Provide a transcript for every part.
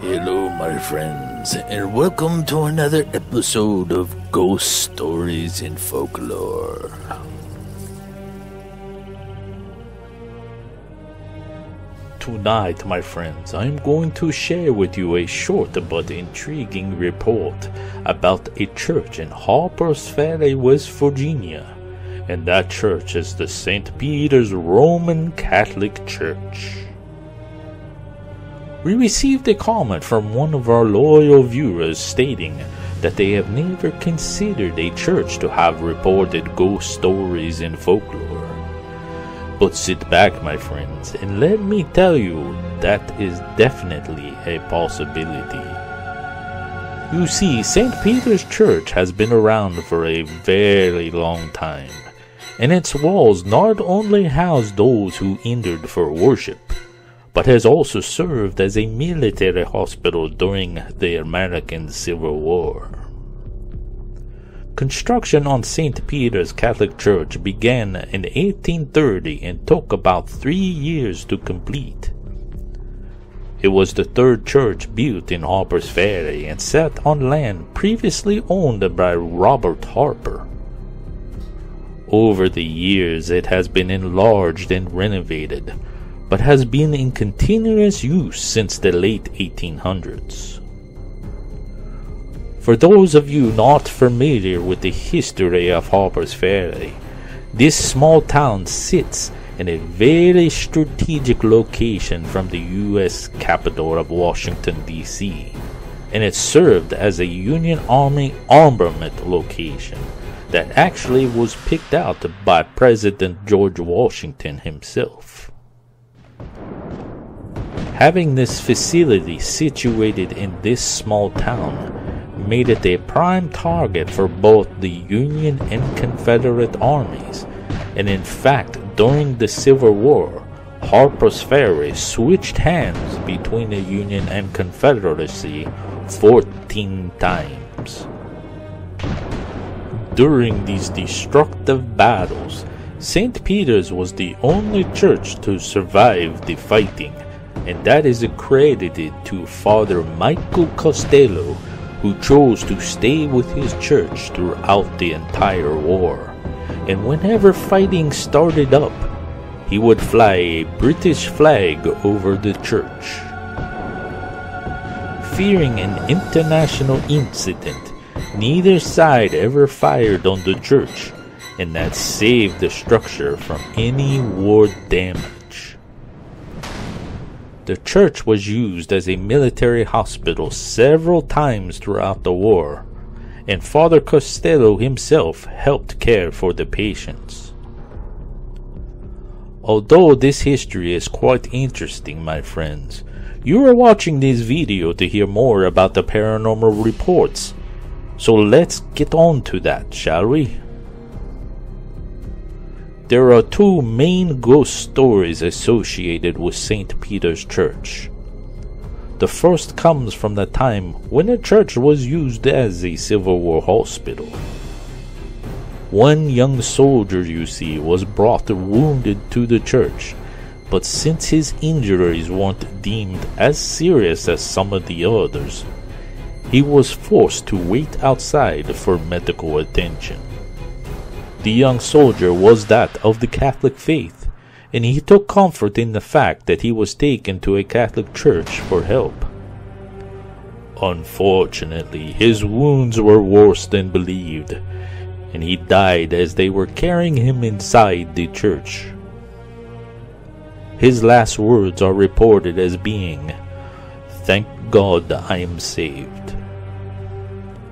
Hello, my friends, and welcome to another episode of Ghost Stories in Folklore. Tonight, my friends, I'm going to share with you a short but intriguing report about a church in Harpers Ferry, West Virginia, and that church is the St. Peter's Roman Catholic Church. We received a comment from one of our loyal viewers stating that they have never considered a church to have reported ghost stories in folklore. But sit back, my friends, and let me tell you that is definitely a possibility. You see, St. Peter's Church has been around for a very long time, and its walls not only house those who entered for worship, but has also served as a military hospital during the American Civil War. Construction on St. Peter's Catholic Church began in 1830 and took about 3 years to complete. It was the third church built in Harpers Ferry and sat on land previously owned by Robert Harper. Over the years it has been enlarged and renovated, but has been in continuous use since the late 1800s. For those of you not familiar with the history of Harpers Ferry, this small town sits in a very strategic location from the U.S. capital of Washington, D.C., and it served as a Union Army armament location that actually was picked out by President George Washington himself. Having this facility situated in this small town made it a prime target for both the Union and Confederate armies, and in fact, during the Civil War, Harpers Ferry switched hands between the Union and Confederacy 14 times. During these destructive battles, St. Peter's was the only church to survive the fighting, and that is accredited to Father Costello, who chose to stay with his church throughout the entire war. And whenever fighting started up, he would fly a British flag over the church. Fearing an international incident, neither side ever fired on the church, and that saved the structure from any war damage. The church was used as a military hospital several times throughout the war, and Father Costello himself helped care for the patients. Although this history is quite interesting, my friends, you are watching this video to hear more about the paranormal reports, so let's get on to that, shall we? There are two main ghost stories associated with St. Peter's Church. The first comes from the time when the church was used as a Civil War hospital. One young soldier, you see, was brought wounded to the church, but since his injuries weren't deemed as serious as some of the others, he was forced to wait outside for medical attention. The young soldier was that of the Catholic faith, and he took comfort in the fact that he was taken to a Catholic church for help. Unfortunately, his wounds were worse than believed, and he died as they were carrying him inside the church. His last words are reported as being, "Thank God I am saved."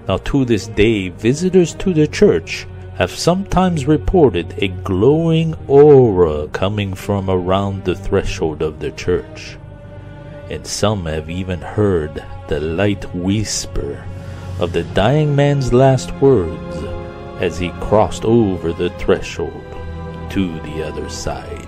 Now to this day, visitors to the church have sometimes reported a glowing aura coming from around the threshold of the church, and some have even heard the light whisper of the dying man's last words as he crossed over the threshold to the other side.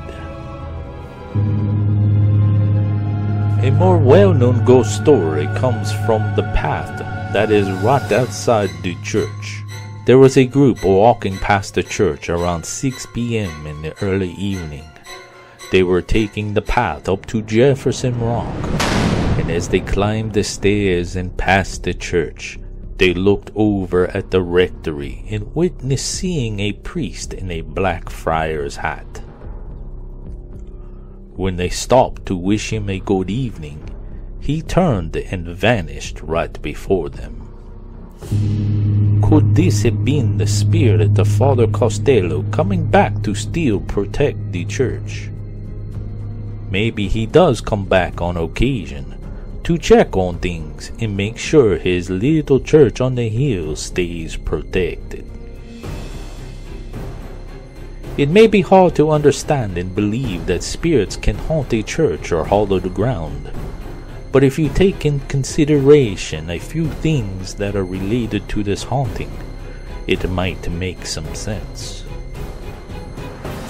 A more well-known ghost story comes from the path that is right outside the church. There was a group walking past the church around 6 p.m. in the early evening. They were taking the path up to Jefferson Rock, and as they climbed the stairs and passed the church, they looked over at the rectory and witnessed seeing a priest in a black friar's hat. When they stopped to wish him a good evening, he turned and vanished right before them. Could this have been the spirit of Father Costello coming back to still protect the church? Maybe he does come back on occasion to check on things and make sure his little church on the hill stays protected. It may be hard to understand and believe that spirits can haunt a church or hollow the ground, but if you take in consideration a few things that are related to this haunting, it might make some sense.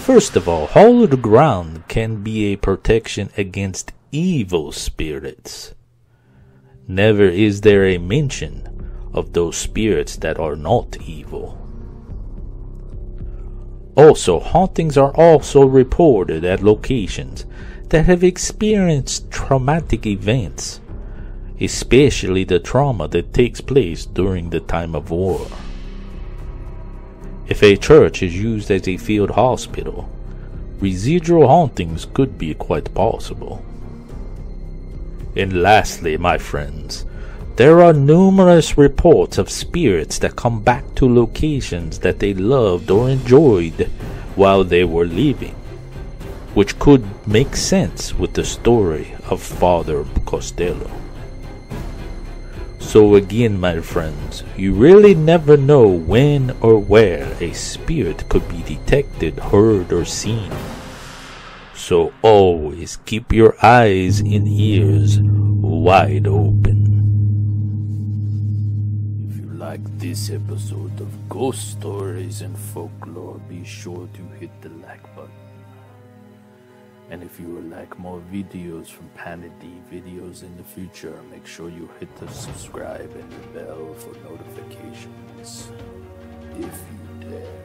First of all, hollow the ground can be a protection against evil spirits. Never is there a mention of those spirits that are not evil. Also, hauntings are also reported at locations that have experienced traumatic events, especially the trauma that takes place during the time of war. If a church is used as a field hospital, residual hauntings could be quite possible. And lastly, my friends, there are numerous reports of spirits that come back to locations that they loved or enjoyed while they were living, which could make sense with the story of Father Costello. So again, my friends, you really never know when or where a spirit could be detected, heard, or seen. So always keep your eyes and ears wide open. If you like this episode of Ghost Stories and Folklore, be sure to hit the like button. And if you would like more videos from Panady videos in the future, make sure you hit the subscribe and the bell for notifications. If you dare.